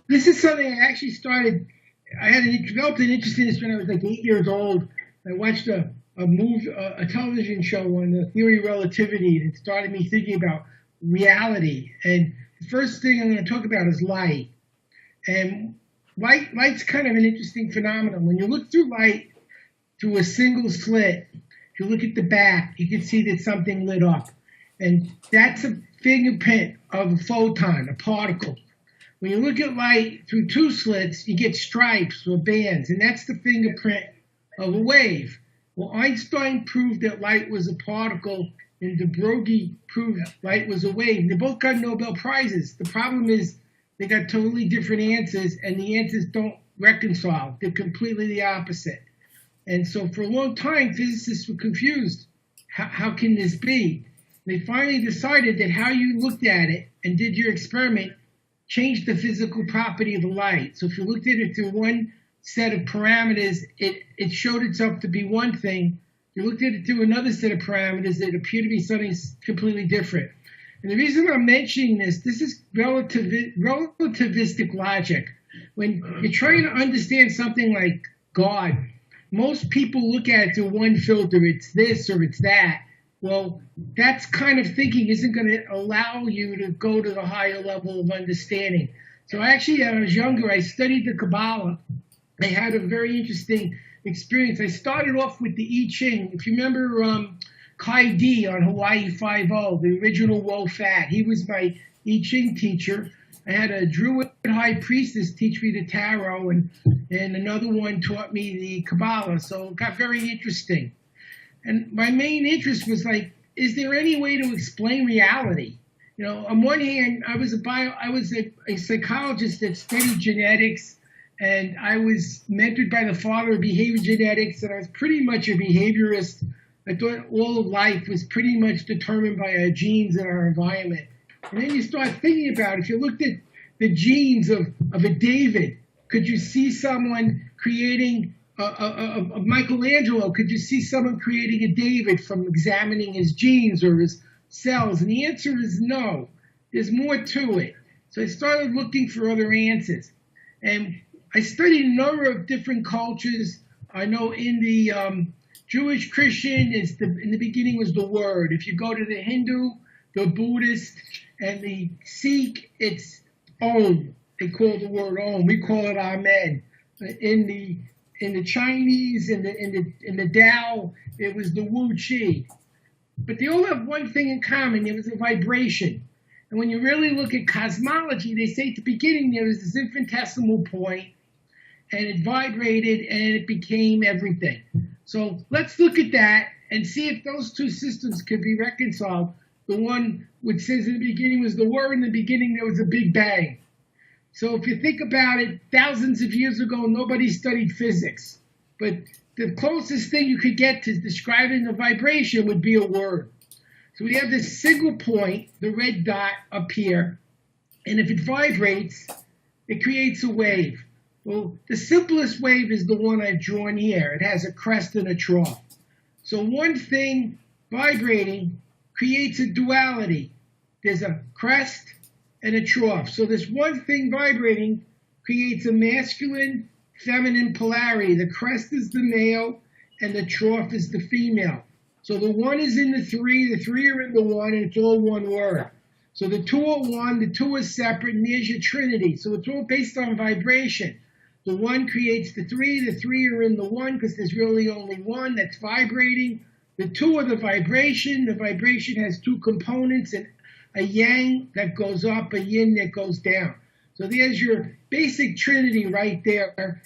This is something I actually started. Developed an interest in this when I was like 8 years old. I watched a television show on the theory of relativity, and it started me thinking about reality. And the first thing I'm going to talk about is light. And light's kind of an interesting phenomenon. When you look through light through a single slit, if you look at the back, you can see that something lit up. And that's a fingerprint of a photon, a particle. When you look at light through two slits, you get stripes or bands, and that's the fingerprint of a wave. Well, Einstein proved that light was a particle, and de Broglie proved light was a wave. They both got Nobel Prizes. The problem is they got totally different answers, and the answers don't reconcile. They're completely the opposite. And so for a long time, physicists were confused. How can this be? They finally decided that how you looked at it and did your experiment changed the physical property of the light. So if you looked at it through one set of parameters, it showed itself to be one thing. If you looked at it through another set of parameters, it appeared to be something completely different. And the reason I'm mentioning this is relativistic logic. When you're trying to understand something like God, most people look at it through one filter. It's this or it's that. Well, that kind of thinking isn't going to allow you to go to the higher level of understanding. So actually, when I was younger, I studied the Kabbalah. I had a very interesting experience. I started off with the I Ching. If you remember Kai D on Hawaii Five-0, the original Wo-Fat, he was my I Ching teacher. I had a Druid high priestess teach me the tarot, and another one taught me the Kabbalah. So it got very interesting. And my main interest was like, is there any way to explain reality? You know, on one hand, I was a psychologist that studied genetics, and I was mentored by the father of behavior genetics, and I was pretty much a behaviorist. I thought all of life was pretty much determined by our genes and our environment. And then you start thinking about, if you looked at the genes of a David, could you see someone creating of Michelangelo, could you see someone creating a David from examining his genes or his cells? And the answer is no. There's more to it. So I started looking for other answers. And I studied a number of different cultures. I know in the Jewish, Christian, in the beginning was the Word. If you go to the Hindu, the Buddhist, and the Sikh, it's Om. They call the word Om. We call it Amen. In the Chinese, in the Tao, it was the Wu Qi. But they all have one thing in common. There was a vibration. And when you really look at cosmology, they say at the beginning there was this infinitesimal point, and it vibrated, and it became everything. So let's look at that and see if those two systems could be reconciled. The one which says in the beginning was the Word, in the beginning there was a Big Bang. So if you think about it, thousands of years ago, nobody studied physics. But the closest thing you could get to describing the vibration would be a word. So we have this single point, the red dot up here, and if it vibrates, it creates a wave. Well, the simplest wave is the one I've drawn here. It has a crest and a trough. So one thing vibrating creates a duality. There's a crest and a trough. So this one thing vibrating creates a masculine, feminine polarity. The crest is the male, and the trough is the female. So the one is in the three are in the one, and it's all one word. So the two are one, the two are separate, and there's your trinity. So it's all based on vibration. The one creates the three are in the one because there's really only one that's vibrating. The two are the vibration. The vibration has two components, and a yang that goes up, a yin that goes down. So there's your basic trinity right there,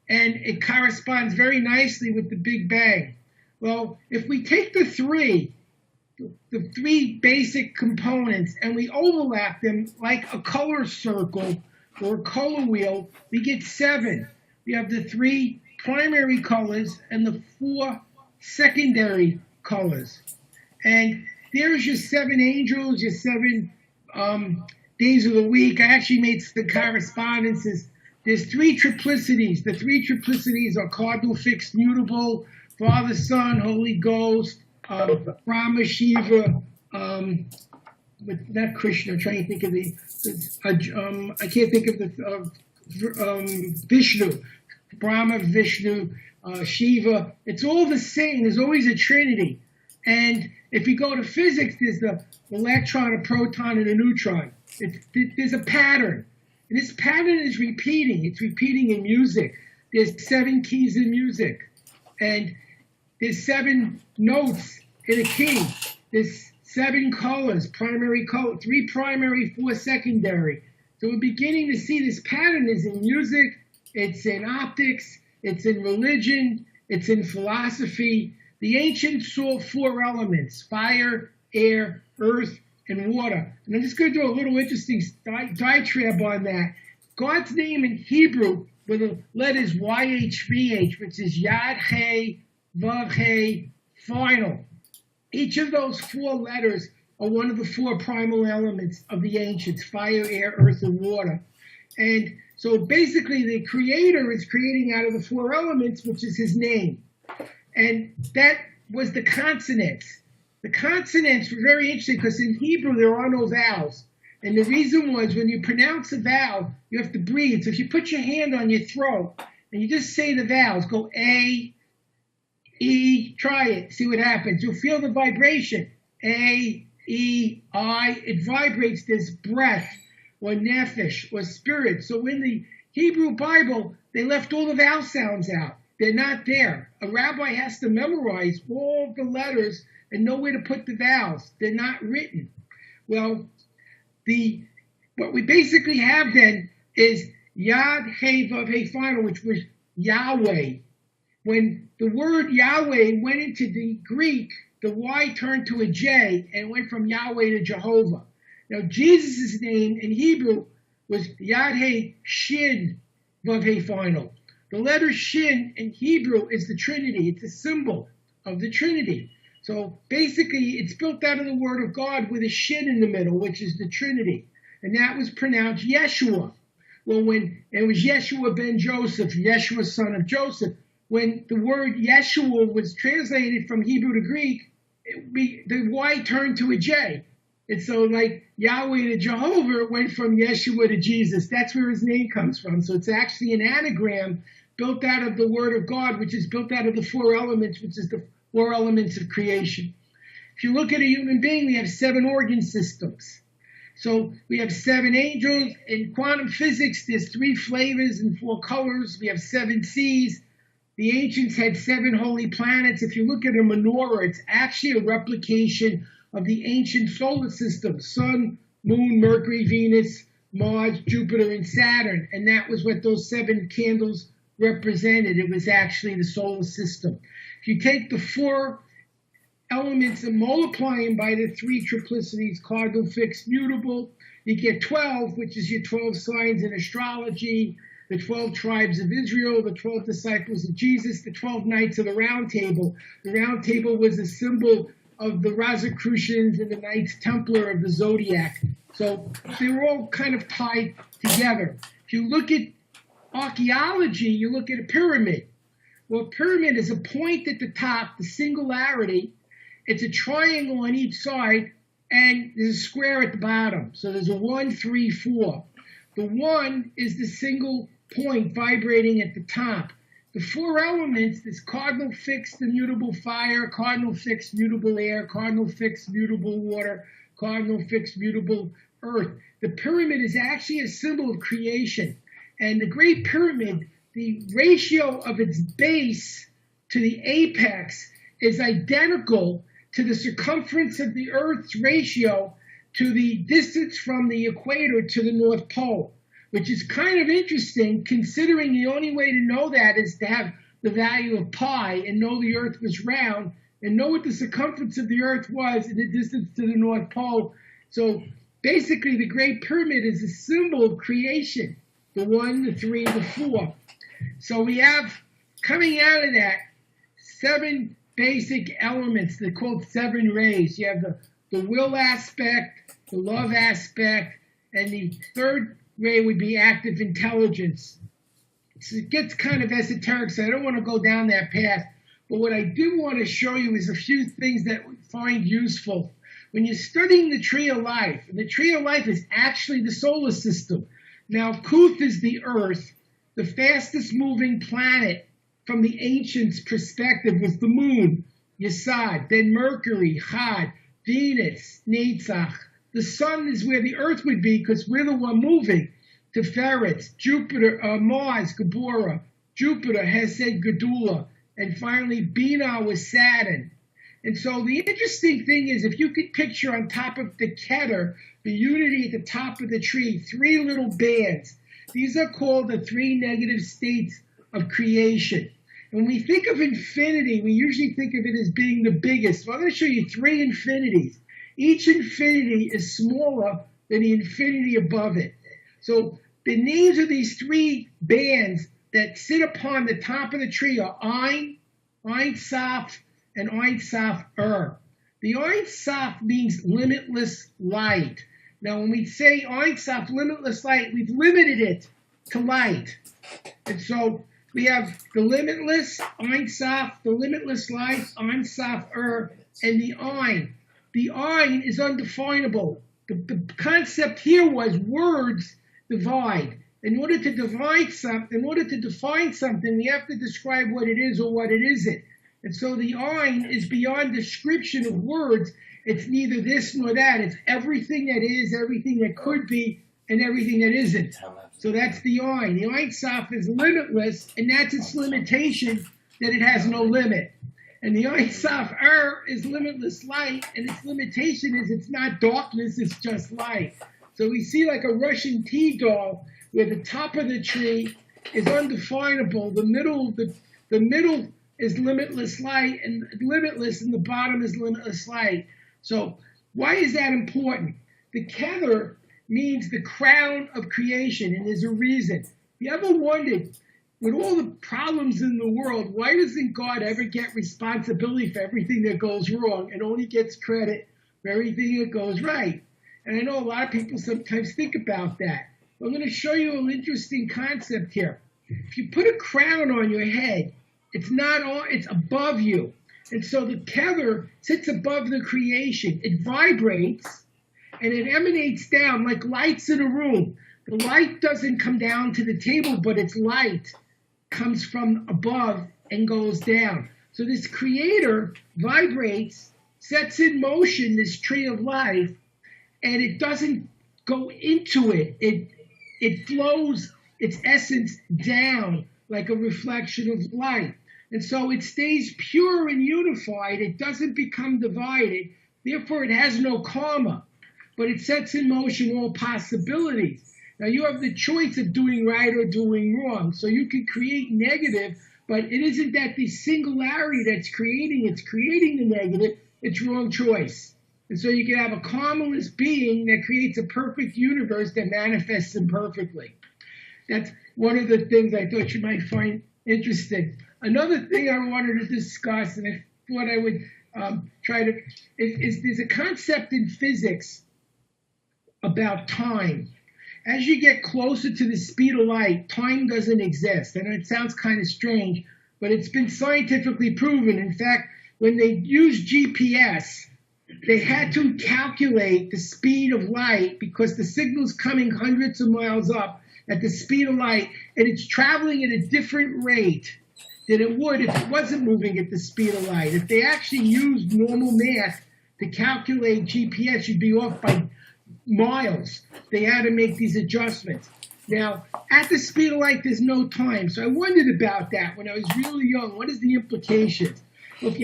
and it corresponds very nicely with the Big Bang. Well, if we take the three basic components, and we overlap them like a color circle or a color wheel, we get 7. We have the 3 primary colors and the 4 secondary colors. And there's your 7 angels, your 7 days of the week. I actually made the correspondences. There's 3 triplicities. The 3 triplicities are cardinal, fixed, mutable, Father, Son, Holy Ghost, Brahma, Shiva, but not Krishna. I'm trying to think of I can't think of Vishnu, Brahma, Vishnu, Shiva. It's all the same. There's always a trinity. And if you go to physics, there's the electron, a proton, and a neutron. There's a pattern. And this pattern is repeating. It's repeating in music. There's 7 keys in music. And there's 7 notes in a key. There's 7 colors, primary color, 3 primary, 4 secondary. So we're beginning to see this pattern is in music, it's in optics, it's in religion, it's in philosophy. The ancients saw 4 elements: fire, air, earth, and water. And I'm just going to do a little interesting diatribe on that. God's name in Hebrew with the letters YHVH, which is Yad, He, Vav, He, final. Each of those 4 letters are one of the 4 primal elements of the ancients: fire, air, earth, and water. And so basically the creator is creating out of the 4 elements, which is his name. And that was the consonants. The consonants were very interesting because in Hebrew there are no vowels. And the reason was when you pronounce a vowel, you have to breathe. So if you put your hand on your throat and you just say the vowels, go A, E, try it, see what happens. You'll feel the vibration. A, E, I, it vibrates this breath or nephesh or spirit. So in the Hebrew Bible, they left all the vowel sounds out. They're not there. A rabbi has to memorize all the letters and know where to put the vowels. They're not written. Well, what we basically have then is Yad, He, Vav, He, final, which was Yahweh. When the word Yahweh went into the Greek, the Y turned to a J and went from Yahweh to Jehovah. Now, Jesus' name in Hebrew was Yad He Shin Vav He final. The letter Shin in Hebrew is the Trinity. It's a symbol of the Trinity. So basically, it's built out of the Word of God with a Shin in the middle, which is the Trinity. And that was pronounced Yeshua. Well, when it was Yeshua ben Joseph, Yeshua son of Joseph, when the word Yeshua was translated from Hebrew to Greek, the Y turned to a J. And so like Yahweh to Jehovah went from Yeshua to Jesus. That's where his name comes from. So it's actually an anagram built out of the Word of God, which is built out of the 4 elements, which is the 4 elements of creation. If you look at a human being, we have 7 organ systems. So we have 7 angels. In quantum physics, there's 3 flavors and 4 colors. We have 7 seas. The ancients had 7 holy planets. If you look at a menorah, it's actually a replication of the ancient solar system: Sun, Moon, Mercury, Venus, Mars, Jupiter, and Saturn. And that was what those 7 candles represented. It was actually the solar system. If you take the 4 elements and multiply them by the 3 triplicities, cardinal, fixed, mutable, you get 12, which is your 12 signs in astrology, the 12 tribes of Israel, the 12 disciples of Jesus, the 12 knights of the Round Table. The Round Table was a symbol of the Rosicrucians and the Knights Templar of the Zodiac. So they were all kind of tied together. If you look at archaeology, you look at a pyramid. Well, a pyramid is a point at the top, the singularity. It's a triangle on each side, and there's a square at the bottom. So there's a 1, 3, 4. The 1 is the single point vibrating at the top. The 4 elements, this cardinal, fixed, immutable fire, cardinal, fixed, mutable air, cardinal, fixed, mutable water, cardinal, fixed, mutable earth. The pyramid is actually a symbol of creation. And the Great Pyramid, the ratio of its base to the apex is identical to the circumference of the Earth's ratio to the distance from the equator to the North Pole, which is kind of interesting considering the only way to know that is to have the value of pi and know the Earth was round and know what the circumference of the Earth was and the distance to the North Pole. So basically the Great Pyramid is a symbol of creation, the 1, the 3, the 4. So we have coming out of that 7 basic elements. They're called 7 rays. You have the will aspect, the love aspect, and the 3rd ray would be active intelligence. So it gets kind of esoteric, so I don't want to go down that path. But what I do want to show you is a few things that we find useful. When you're studying the tree of life, and the tree of life is actually the solar system. Now, Kuth is the Earth. The fastest moving planet from the ancients' perspective was the moon, Yesod, then Mercury, Chad, Venus, Netzach. The sun is where the Earth would be because we're the one moving. Teferet, Jupiter, Mars, Gabora, Jupiter, Hesed, Gedula, and finally Bina was Saturn. And so the interesting thing is, if you could picture on top of the Keter, the unity at the top of the tree, three little bands. These are called the three negative states of creation. When we think of infinity, we usually think of it as being the biggest. So I'm going to show you three infinities. Each infinity is smaller than the infinity above it. So the names of these three bands that sit upon the top of the tree are Ein, Ein Sof, and Ein Sof The Ein Sof means limitless light. Now, when we say Ein Sof, limitless light, we've limited it to light. And so we have the limitless, Ein Sof, the limitless light, Ein Sof and the Ein. The Ein is undefinable. The concept here was words divide. In order to define something, we have to describe what it is or what it isn't. And so the Ein is beyond description of words. It's neither this nor that. It's everything that is, everything that could be, and everything that isn't. So that's the Ein. The Ein Sof is limitless, and that's its limitation, that it has no limit. And the Ein Sof is limitless light, and its limitation is it's not darkness, it's just light. So we see like a Russian tea doll, where the top of the tree is undefinable, the middle is limitless light, and limitless, and the bottom is limitless light. So why is that important? The Keter means the crown of creation, and there's a reason. You ever wondered, with all the problems in the world, why doesn't God ever get responsibility for everything that goes wrong and only gets credit for everything that goes right? And I know a lot of people sometimes think about that. I'm going to show you an interesting concept here. If you put a crown on your head, it's above you. And so the Keter sits above the creation. It vibrates and it emanates down like lights in a room. The light doesn't come down to the table, but its light comes from above and goes down. So this creator vibrates, sets in motion this tree of life, and it doesn't go into it. It flows its essence down like a reflection of light. And so it stays pure and unified. It doesn't become divided. Therefore, it has no karma. But it sets in motion all possibilities. Now, you have the choice of doing right or doing wrong. So you can create negative, but it isn't that the singularity that's creating the negative. It's wrong choice. And so you can have a karmaless being that creates a perfect universe that manifests imperfectly. That's one of the things I thought you might find interesting. Another thing I wanted to discuss, and I thought I would is there's a concept in physics about time. As you get closer to the speed of light, time doesn't exist. And it sounds kind of strange, but it's been scientifically proven. In fact, when they used GPS, they had to calculate the speed of light because the signal's coming hundreds of miles up at the speed of light, and it's traveling at a different rate than it would if it wasn't moving at the speed of light. If they actually used normal math to calculate GPS, you'd be off by miles. They had to make these adjustments. Now, at the speed of light, there's no time. So I wondered about that when I was really young. What is the implications? Well,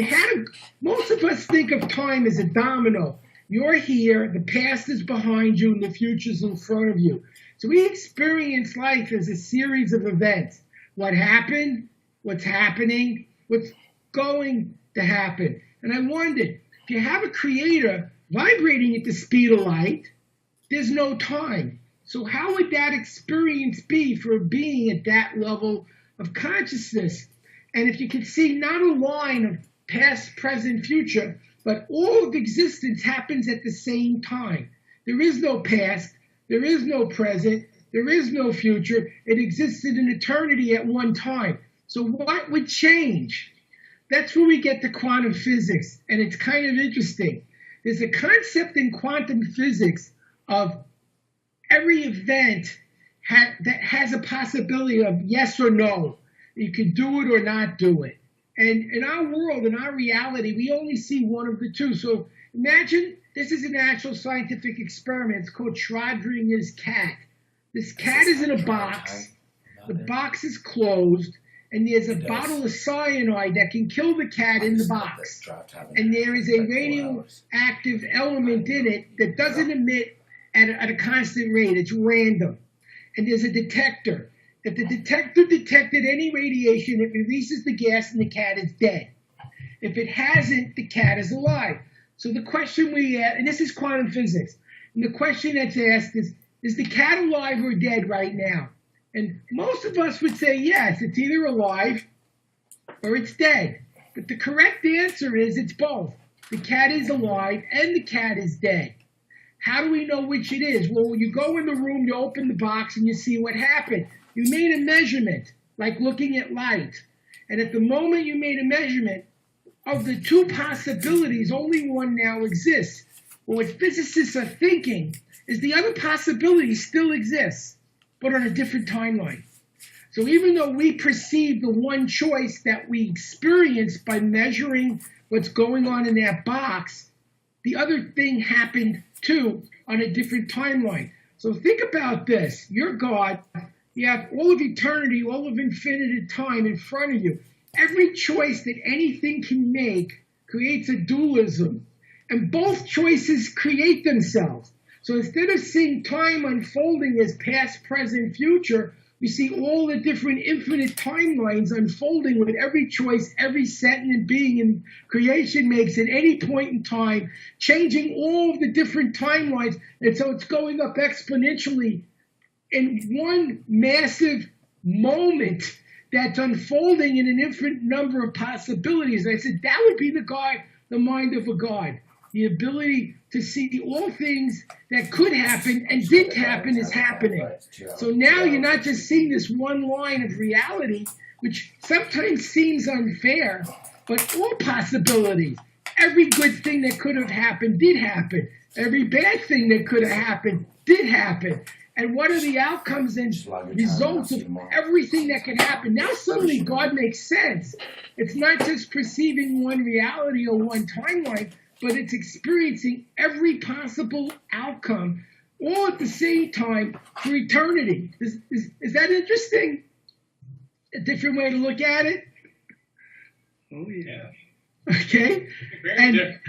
most of us think of time as a domino. You're here, the past is behind you, and the future's in front of you. So we experience life as a series of events. What happened, what's happening, what's going to happen. And I wondered, if you have a creator vibrating at the speed of light, there's no time. So how would that experience be for a being at that level of consciousness? And if you can see not a line of past, present, future, but all of existence happens at the same time. There is no past, there is no present, there is no future. It existed in eternity at one time. So what would change? That's where we get to quantum physics, and it's kind of interesting. There's a concept in quantum physics of every event that has a possibility of yes or no. You can do it or not do it. And in our world, in our reality, we only see one of the two. So imagine this is an actual scientific experiment. It's called Schrodinger's cat. This cat is in a box. The box is closed, and there's a bottle of cyanide that can kill the cat in the box. And there is a radioactive element in it that doesn't emit at a constant rate. It's random. And there's a detector. If the detector detected any radiation, it releases the gas and the cat is dead. If it hasn't, the cat is alive. So the question we ask, and this is quantum physics, and the question that's asked is the cat alive or dead right now? And most of us would say yes, it's either alive or it's dead. But the correct answer is it's both. The cat is alive and the cat is dead. How do we know which it is? Well, you go in the room, you open the box, and you see what happened. You made a measurement, like looking at light. And at the moment you made a measurement, of the two possibilities, only one now exists. Well, what physicists are thinking is the other possibility still exists, but on a different timeline. So even though we perceive the one choice that we experience by measuring what's going on in that box, the other thing happened too on a different timeline. So think about this. You're God. You have all of eternity, all of infinite time in front of you. Every choice that anything can make creates a dualism. And both choices create themselves. So instead of seeing time unfolding as past, present, future, we see all the different infinite timelines unfolding with every choice, every sentient being in creation makes at any point in time, changing all of the different timelines. And so it's going up exponentially in one massive moment that's unfolding in an infinite number of possibilities. And I said, that would be the mind of a God. The ability to see all things that could happen and did happen is happening. So now you're not just seeing this one line of reality, which sometimes seems unfair, but all possibilities. Every good thing that could have happened did happen. Every bad thing that could have happened did happen. And what are the outcomes and results of everything that can happen? Now suddenly God makes sense. It's not just perceiving one reality or one timeline, but it's experiencing every possible outcome all at the same time for eternity. Is that interesting? A different way to look at it? Oh, yeah. Okay? Very different.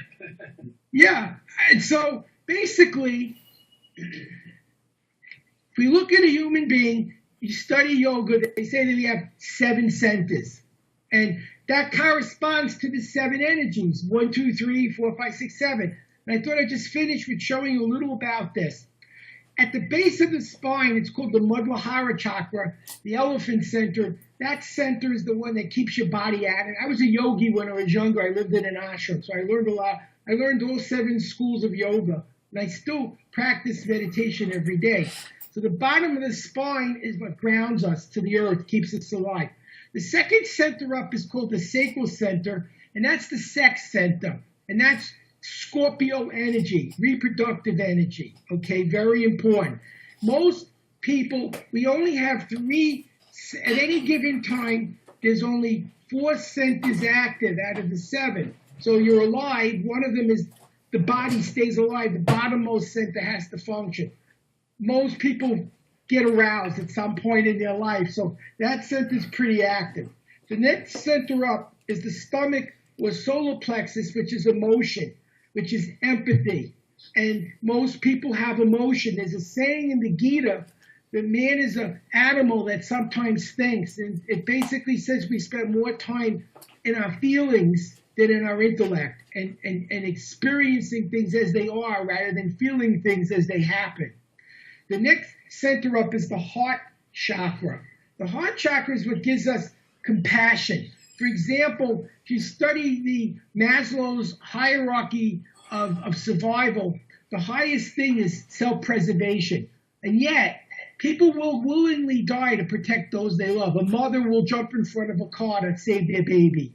Yeah. And so basically, if we look at a human being, you study yoga, they say that we have 7 centers. And that corresponds to the 7 energies, 1, 2, 3, 4, 5, 6, 7. And I thought I'd just finish with showing you a little about this. At the base of the spine, it's called the Muladhara chakra, the elephant center. That center is the one that keeps your body active. I was a yogi when I was younger. I lived in an ashram, so I learned a lot. I learned all 7 schools of yoga, and I still practice meditation every day. So the bottom of the spine is what grounds us to the earth, keeps us alive. The second center up is called the sacral center, and that's the sex center. And that's Scorpio energy, reproductive energy. Okay, very important. Most people, we only have 3, at any given time, there's only 4 centers active out of the 7. So you're alive. One of them is the body stays alive. The bottommost center has to function. Most people get aroused at some point in their life. So that center is pretty active. The next center up is the stomach or solar plexus, which is emotion, which is empathy. And most people have emotion. There's a saying in the Gita that man is an animal that sometimes thinks. And it basically says we spend more time in our feelings than in our intellect and experiencing things as they are rather than feeling things as they happen. The next center up is the heart chakra. The heart chakra is what gives us compassion. For example, if you study the Maslow's hierarchy of survival, the highest thing is self-preservation. And yet, people will willingly die to protect those they love. A mother will jump in front of a car to save their baby.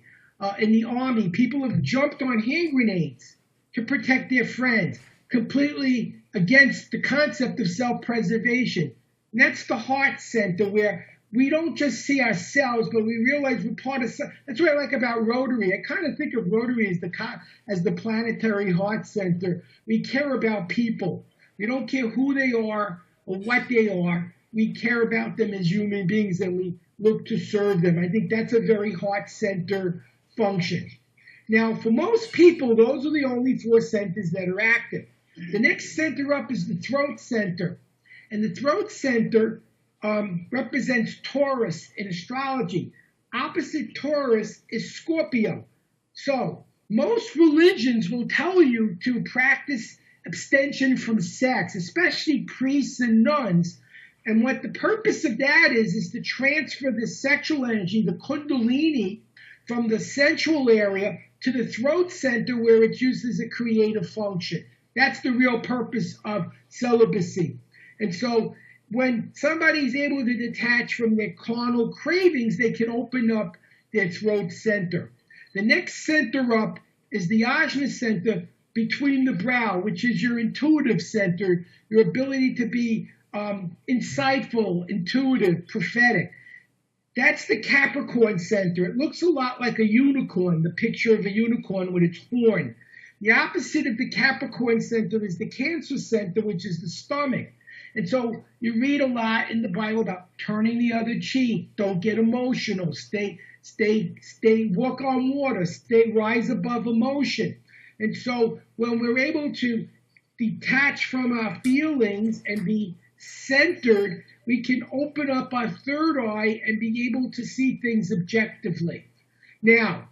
In the army, people have jumped on hand grenades to protect their friends, completely against the concept of self-preservation. And that's the heart center where we don't just see ourselves, but we realize we're part of. That's what I like about Rotary. I kind of think of Rotary as the planetary heart center. We care about people. We don't care who they are or what they are. We care about them as human beings, and we look to serve them. I think that's a very heart center function. Now, for most people, those are the only four centers that are active. The next center up is the throat center. And the throat center represents Taurus in astrology. Opposite Taurus is Scorpio. So most religions will tell you to practice abstention from sex, especially priests and nuns. And what the purpose of that is to transfer the sexual energy, the kundalini, from the sensual area to the throat center where it's used as a creative function. That's the real purpose of celibacy. And so when somebody's able to detach from their carnal cravings, they can open up their throat center. The next center up is the ajna center between the brow, which is your intuitive center, your ability to be insightful, intuitive, prophetic. That's the Capricorn center. It looks a lot like a unicorn, the picture of a unicorn with its horn. The opposite of the Capricorn center is the Cancer center, which is the stomach. And so you read a lot in the Bible about turning the other cheek, don't get emotional, stay, walk on water, rise above emotion. And so when we're able to detach from our feelings and be centered, we can open up our third eye and be able to see things objectively. Now,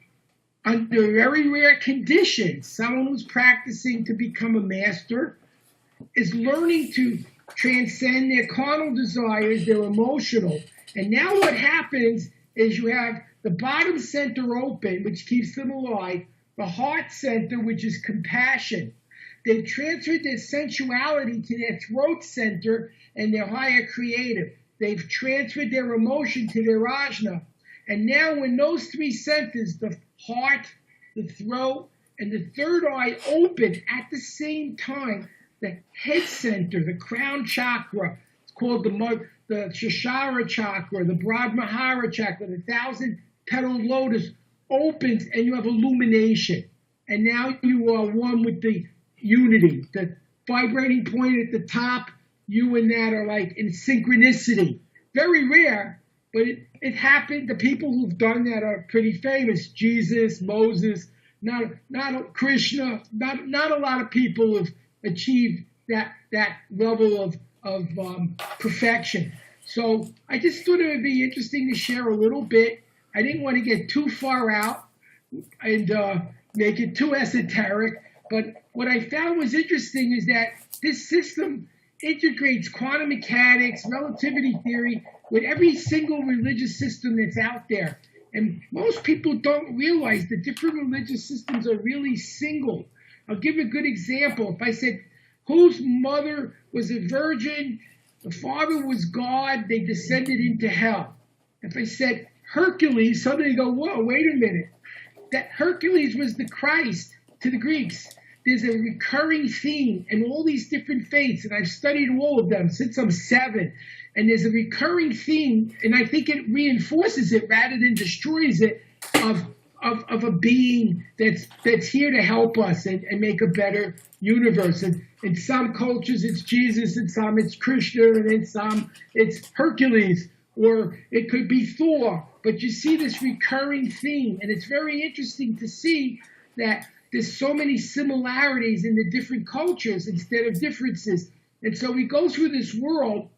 under very rare conditions, someone who's practicing to become a master is learning to transcend their carnal desires, their emotional. And now what happens is you have the bottom center open, which keeps them alive, the heart center, which is compassion. They've transferred their sensuality to their throat center and their higher creative. They've transferred their emotion to their ajna. And now when those three centers, the heart, the throat, and the third eye open at the same time, the head center, the crown chakra, it's called the Shashara chakra, the Brahmahara chakra, the 1,000-petaled lotus opens and you have illumination. And now you are one with the unity. The vibrating point at the top, you and that are like in synchronicity. Very rare, but it happened. The people who've done that are pretty famous. Jesus, Moses, not Krishna, not a lot of people have achieved that level of perfection. So I just thought it would be interesting to share a little bit. I didn't want to get too far out and make it too esoteric, but what I found was interesting is that this system integrates quantum mechanics, relativity theory, with every single religious system that's out there. And most people don't realize the different religious systems are really single. I'll give a good example. If I said, whose mother was a virgin, the father was God, they descended into hell. If I said Hercules, somebody go, whoa, wait a minute. That Hercules was the Christ to the Greeks. There's a recurring theme in all these different faiths, and I've studied all of them since I'm 7. And there's a recurring theme, and I think it reinforces it rather than destroys it, of a being that's here to help us and make a better universe. And in some cultures it's Jesus, in some it's Krishna, and in some it's Hercules, or it could be Thor. But you see this recurring theme, and it's very interesting to see that there's so many similarities in the different cultures instead of differences. And so we go through this world,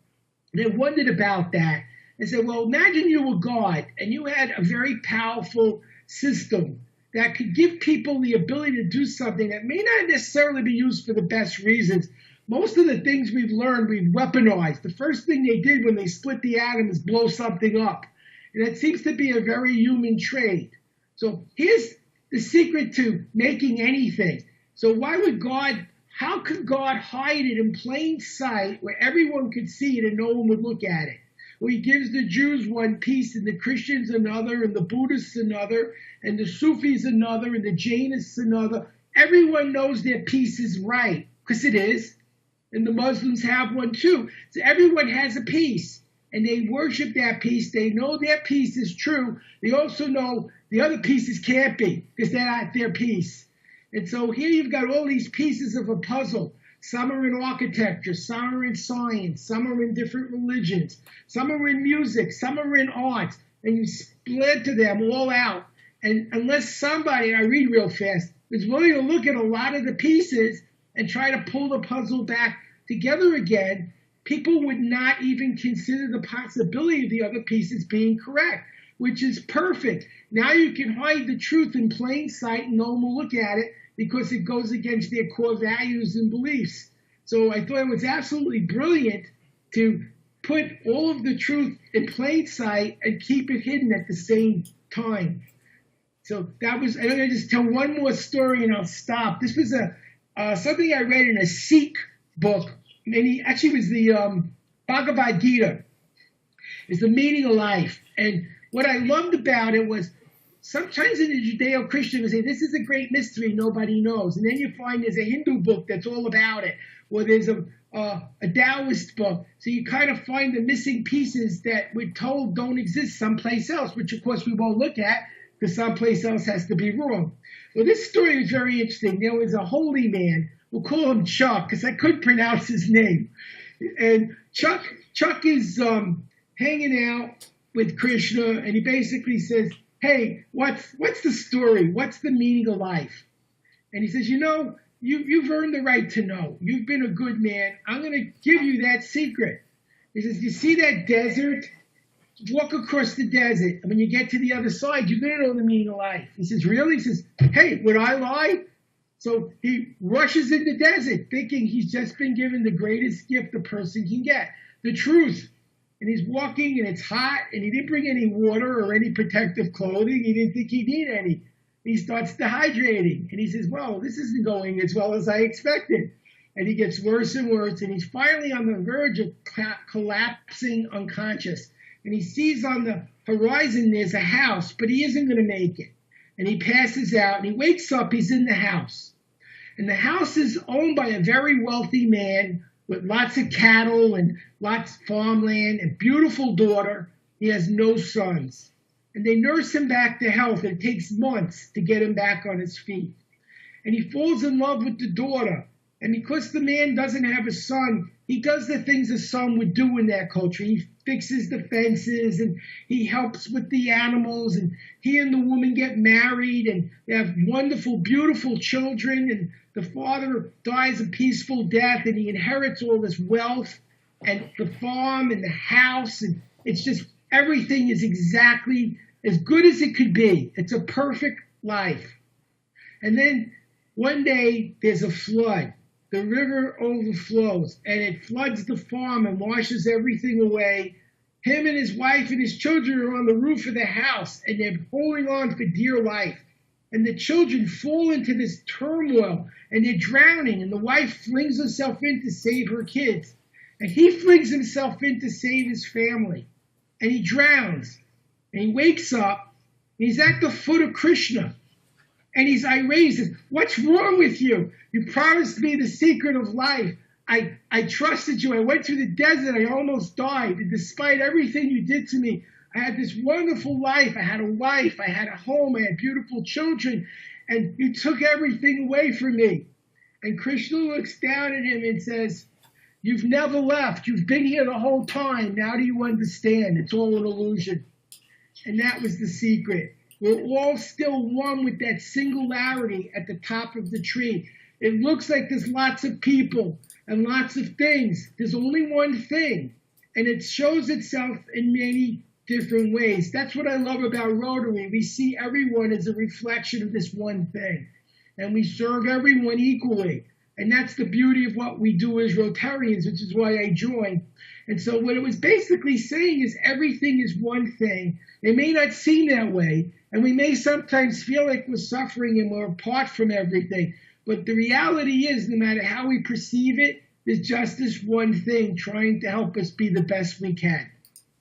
and I wondered about that. I said, well, imagine you were God, and you had a very powerful system that could give people the ability to do something that may not necessarily be used for the best reasons. Most of the things we've learned, we've weaponized. The first thing they did when they split the atom is blow something up. And that seems to be a very human trait. So here's the secret to making anything. So how could God hide it in plain sight where everyone could see it and no one would look at it? Well, he gives the Jews one piece and the Christians another and the Buddhists another and the Sufis another and the Jainists another. Everyone knows their piece is right, because it is. and the Muslims have one too. So everyone has a piece, and they worship that piece. They know their piece is true. They also know the other pieces can't be because they're not their piece. And so here you've got all these pieces of a puzzle. Some are in architecture, some are in science, some are in different religions, some are in music, some are in arts, and you splinter them all out. And unless somebody, and I read real fast, is willing to look at a lot of the pieces and try to pull the puzzle back together again, people would not even consider the possibility of the other pieces being correct, which is perfect. Now you can hide the truth in plain sight and no one will look at it because it goes against their core values and beliefs. So I thought it was absolutely brilliant to put all of the truth in plain sight and keep it hidden at the same time. So that was, I'm going to just tell one more story and I'll stop. This was something I read in a Sikh book. And he actually was the Bhagavad Gita. It's the meaning of life. And what I loved about it was sometimes in the Judeo-Christian they say, this is a great mystery nobody knows. And then you find there's a Hindu book that's all about it. Or there's a Taoist book. So you kind of find the missing pieces that we're told don't exist someplace else, which of course we won't look at because someplace else has to be wrong. Well, this story is very interesting. There was a holy man. We'll call him Chuck because I couldn't pronounce his name. And Chuck is hanging out with Krishna, and he basically says, hey, what's the story? What's the meaning of life? And he says, you've earned the right to know. You've been a good man. I'm going to give you that secret. He says, you see that desert? Walk across the desert. And when you get to the other side, you're going to know the meaning of life. He says, really? He says, hey, would I lie? So he rushes in the desert thinking he's just been given the greatest gift a person can get, the truth. And he's walking and it's hot and he didn't bring any water or any protective clothing. He didn't think he'd need any. He starts dehydrating and he says, well, this isn't going as well as I expected. And he gets worse and worse and he's finally on the verge of collapsing unconscious. And he sees on the horizon there's a house, but he isn't going to make it. And he passes out and he wakes up, he's in the house. And the house is owned by a very wealthy man with lots of cattle and lots of farmland and beautiful daughter. He has no sons. And they nurse him back to health. It takes months to get him back on his feet. And he falls in love with the daughter. And because the man doesn't have a son, he does the things a son would do in that culture. He fixes the fences and he helps with the animals. And he and the woman get married and they have wonderful, beautiful children. And the father dies a peaceful death and he inherits all this wealth and the farm and the house. And it's just everything is exactly as good as it could be. It's a perfect life. And then one day there's a flood. The river overflows and it floods the farm and washes everything away. Him and his wife and his children are on the roof of the house and they're holding on for dear life. And the children fall into this turmoil and they're drowning and the wife flings herself in to save her kids. And he flings himself in to save his family. And he drowns. And he wakes up and he's at the foot of Krishna. And he's irate. He says, what's wrong with you? You promised me the secret of life. I trusted you. I went through the desert. I almost died. And despite everything you did to me, I had this wonderful life. I had a wife. I had a home. I had beautiful children. And you took everything away from me. And Krishna looks down at him and says, you've never left. You've been here the whole time. Now do you understand? It's all an illusion. And that was the secret. We're all still one with that singularity at the top of the tree. It looks like there's lots of people and lots of things. There's only one thing, and it shows itself in many different ways. That's what I love about Rotary. We see everyone as a reflection of this one thing, and we serve everyone equally. And that's the beauty of what we do as Rotarians, which is why I joined. And so what it was basically saying is everything is one thing. It may not seem that way, and we may sometimes feel like we're suffering and we're apart from everything. But the reality is, no matter how we perceive it, there's just this one thing trying to help us be the best we can.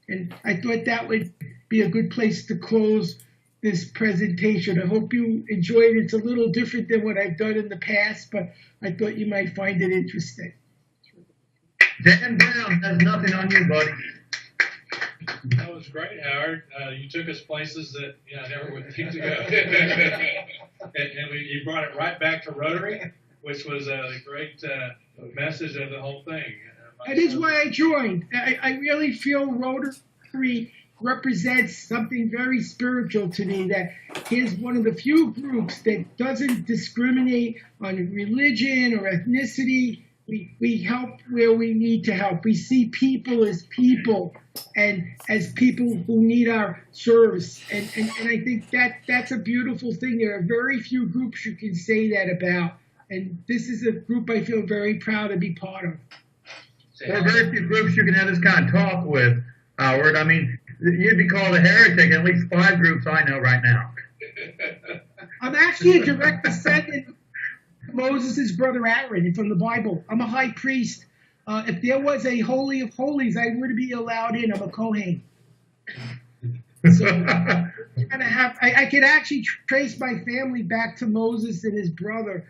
And I thought that would be a good place to close this presentation. I hope you enjoyed it. It's a little different than what I've done in the past, but I thought you might find it interesting. Dan Brown has nothing on you, buddy. That was great, Howard. You took us places that I never would think to go. and you brought it right back to Rotary, which was a great message of the whole thing. That is why I joined. I really feel Rotary represents something very spiritual to me, that is one of the few groups that doesn't discriminate on religion or ethnicity. We help where we need to help. We see people and as people who need our service. And I think that's a beautiful thing. There are very few groups you can say that about. And this is a group I feel very proud to be part of. There are very few groups you can have this kind of talk with, Howard. I mean, you'd be called a heretic in at least 5 groups I know right now. I'm actually a direct descendant of Moses' brother Aaron from the Bible. I'm a high priest. If there was a Holy of Holies, I would be allowed in. I'm a Kohen. So I could actually trace my family back to Moses and his brother.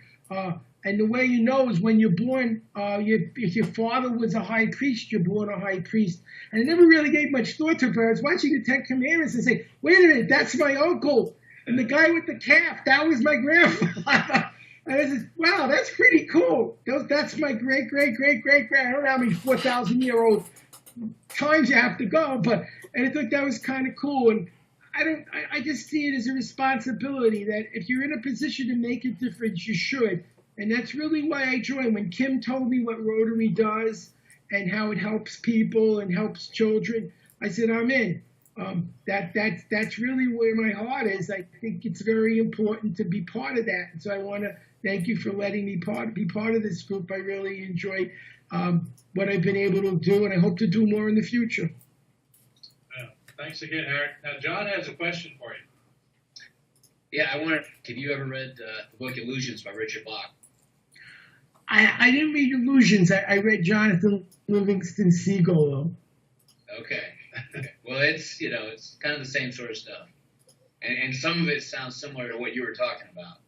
And the way you know is when you're born, if your father was a high priest, you're born a high priest. And I never really gave much thought to it, but I was watching the Ten Commandments and say, wait a minute, that's my uncle. And the guy with the calf, that was my grandfather. And I said, wow, that's pretty cool. That's my great-great-great-great-great. I don't know how many 4,000-year-old times you have to go, and I thought that was kind of cool. And I just see it as a responsibility that if you're in a position to make a difference, you should. And that's really why I joined. When Kim told me what Rotary does and how it helps people and helps children, I said, I'm in. That's really where my heart is. I think it's very important to be part of that. And so I want to thank you for letting me be part of this group. I really enjoy what I've been able to do, and I hope to do more in the future. Thanks again, Howard. Now, John has a question for you. Yeah, I wonder, have you ever read the book Illusions by Richard Bach? I didn't read Illusions. I read Jonathan Livingston Seagull, though. Okay. Well, it's kind of the same sort of stuff. And some of it sounds similar to what you were talking about.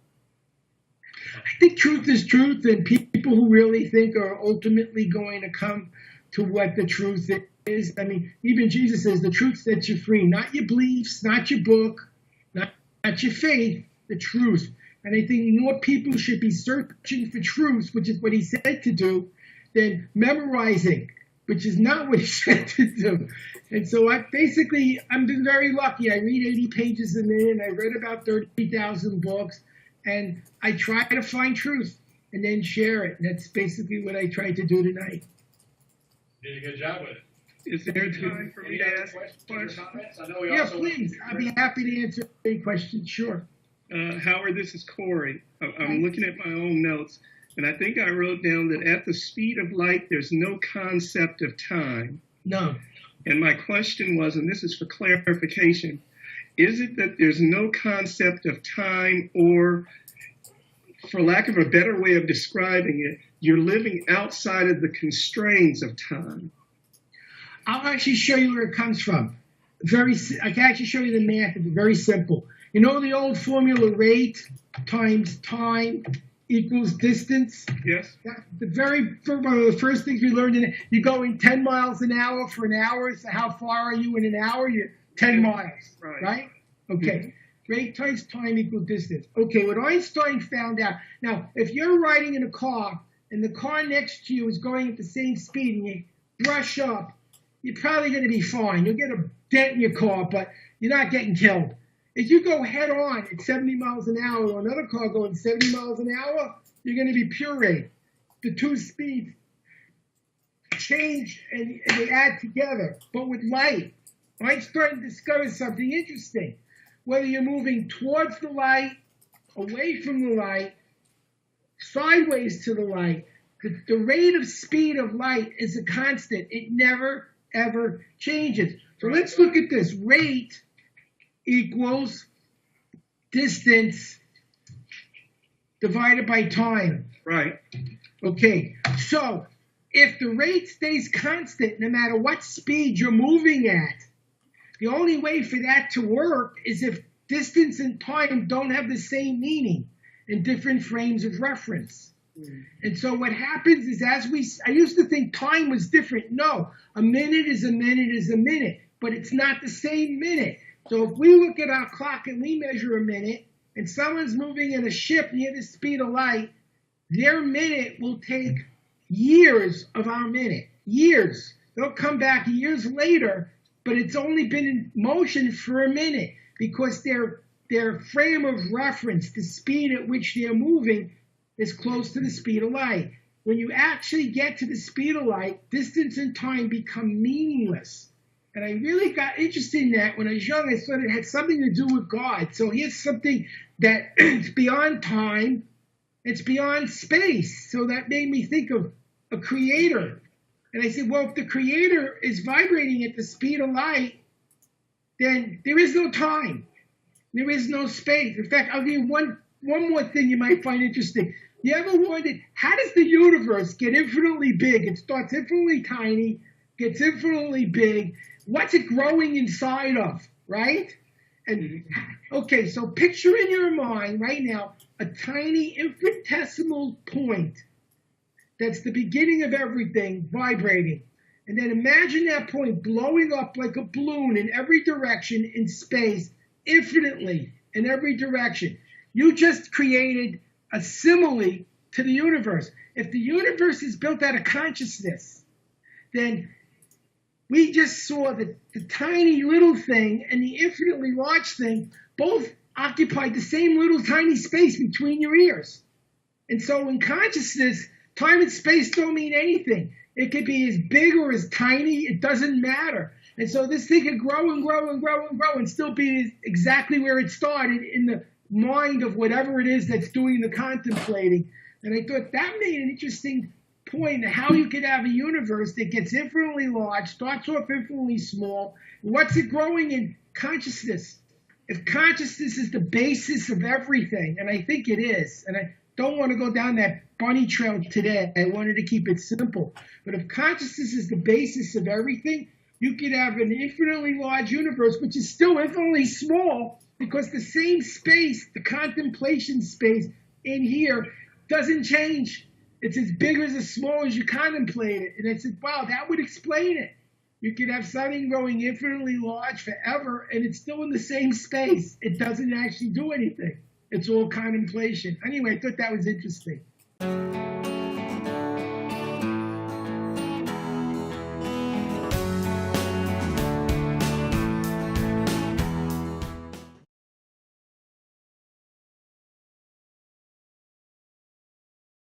I think truth is truth, and people who really think are ultimately going to come to what the truth is. I mean, even Jesus says the truth sets you free, not your beliefs, not your book, not your faith, the truth. And I think more people should be searching for truth, which is what he said to do, than memorizing, which is not what he said to do. And so I've been very lucky. I read 80 pages a minute. I read about 30,000 books, and I try to find truth and then share it. And that's basically what I tried to do tonight. You did a good job with it. Is there time for me to ask questions? Yeah, please. I'd be happy to answer any questions. Sure. Howard, this is Corey. I'm looking at my own notes, and I think I wrote down that at the speed of light, there's no concept of time. No. And my question was, and this is for clarification, is it that there's no concept of time, or, for lack of a better way of describing it, you're living outside of the constraints of time? I'll actually show you where it comes from. I can actually show you the math. It's very simple. You know the old formula, rate times time equals distance? Yes. That's one of the first things we learned. You're going 10 miles an hour for an hour. So how far are you in an hour? You're 10 miles, right? Okay. Rate times time equals distance. Okay, what Einstein found out. Now, if you're riding in a car and the car next to you is going at the same speed and you brush up, you're probably going to be fine. You'll get a dent in your car, but you're not getting killed. If you go head on at 70 miles an hour or another car going 70 miles an hour, you're going to be pureed. The two speeds change and they add together. But with light, Einstein discovered something interesting. Whether you're moving towards the light, away from the light, sideways to the light, the rate of speed of light is a constant. It never, ever changes. So let's look at this. Rate equals distance divided by time. Right. Okay, so if the rate stays constant, no matter what speed you're moving at, the only way for that to work is if distance and time don't have the same meaning in different frames of reference. And so what happens is I used to think time was different. No, a minute is a minute is a minute, but it's not the same minute. So if we look at our clock and we measure a minute, and someone's moving in a ship near the speed of light, their minute will take years of our minute. Years. They'll come back years later, but it's only been in motion for a minute because their frame of reference, the speed at which they're moving, is close to the speed of light. When you actually get to the speed of light, distance and time become meaningless. And I really got interested in that when I was young. I thought it had something to do with God. So here's something that it's beyond time, it's beyond space. So that made me think of a creator. And I said, well, if the creator is vibrating at the speed of light, then there is no time. There is no space. In fact, I'll give you one more thing you might find interesting. You ever wondered, how does the universe get infinitely big? It starts infinitely tiny, gets infinitely big. What's it growing inside of, right? And okay, so picture in your mind right now a tiny infinitesimal point that's the beginning of everything vibrating. And then imagine that point blowing up like a balloon in every direction in space, infinitely in every direction. You just created a simile to the universe. If the universe is built out of consciousness, then we just saw that the tiny little thing and the infinitely large thing both occupied the same little tiny space between your ears. And so in consciousness, time and space don't mean anything. It could be as big or as tiny. It doesn't matter. And so this thing could grow and grow and grow and grow and still be exactly where it started in the mind of whatever it is that's doing the contemplating. And I thought that made an interesting point of how you could have a universe that gets infinitely large, starts off infinitely small. What's it growing in? Consciousness. If consciousness is the basis of everything, and I think it is, and I don't want to go down that bunny trail today, I wanted to keep it simple. But if consciousness is the basis of everything, you could have an infinitely large universe, which is still infinitely small, because the same space, the contemplation space in here, doesn't change. It's as big or as small as you contemplate it. And I said, wow, that would explain it. You could have something growing infinitely large forever, and it's still in the same space. It doesn't actually do anything. It's all contemplation. Anyway, I thought that was interesting.